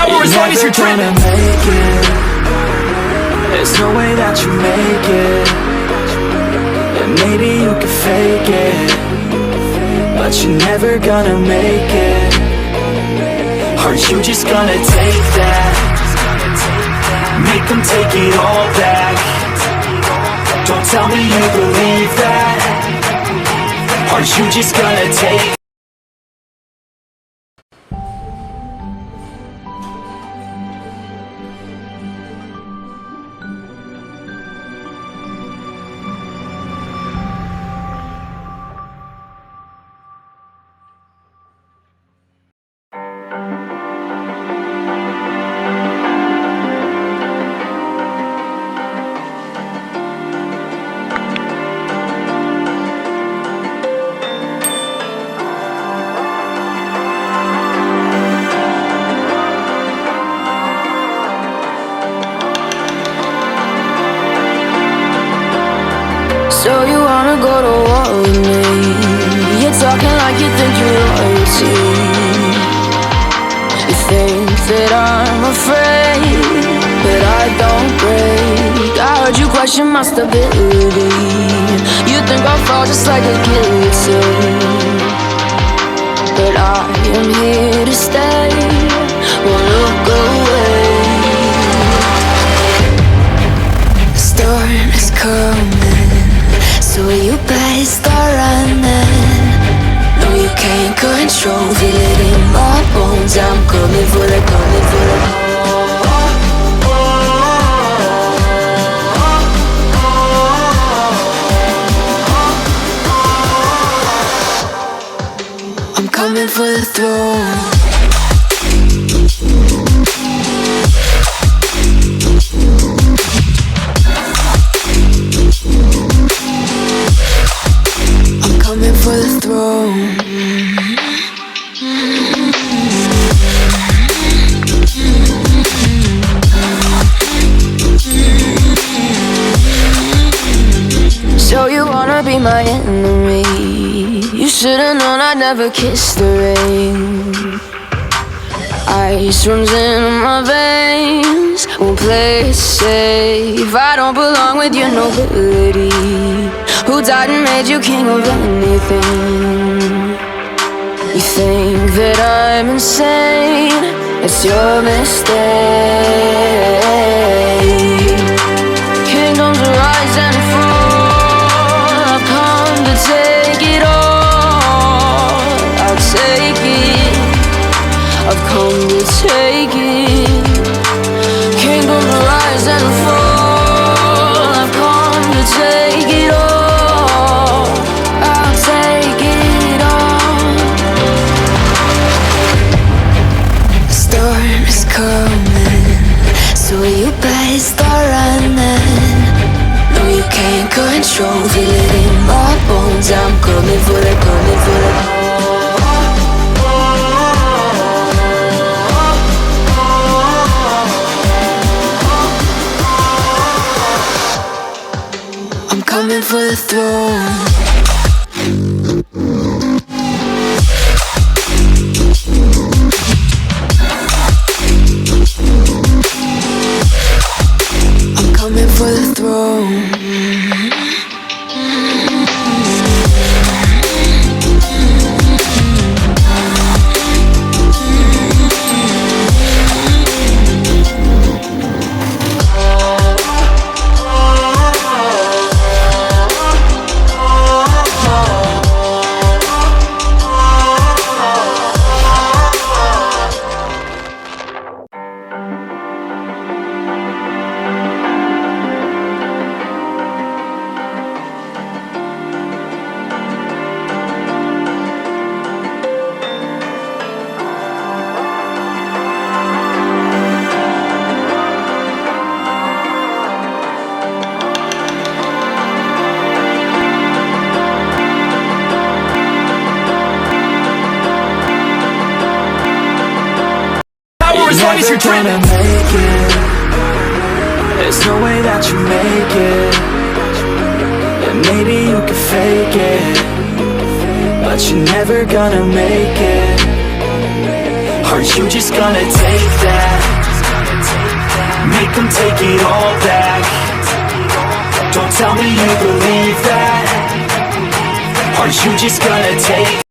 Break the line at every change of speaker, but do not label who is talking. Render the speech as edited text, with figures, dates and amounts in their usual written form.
power as long as you're dreaming.
Make it. There's no way that you make it. And maybe you can fake it, but you're never gonna make it. Are you just gonna take that? Make them take it all back. Don't tell me you believe that. Are you just gonna take?
So you wanna go to war with me? You're talking like you think you're royalty. You think that I'm afraid, but I don't break. I heard you question my stability. You think I'll fall just like a guillotine, but I am here to stay. Won't look away. The storm is coming, so you better start running. No, you can't control, feel it in my bones. I'm coming for the, coming for the. I'm coming for the throne. For the throne. So you wanna be my enemy? You should've known I'd never kiss the rain. Ice runs in my veins, won't play it safe. I don't belong with your nobility. Who died and made you king of anything? You think that I'm insane? It's your mistake. Kingdoms rise and fall. I've come to take it all. I'll take it. I've come to take it. Kingdoms rise and fall. I've come to take it all. So you better start running. No, you can't control, feel it in my bones. I'm coming for the, coming for the. I'm coming for the throne. For the throne.
as long as you're dreaming.
Make it. There's no way that you make it. And maybe you can fake it, but you're never gonna make it. Are you just gonna take that? Make them take it all back. Don't tell me you believe that. Are you just gonna take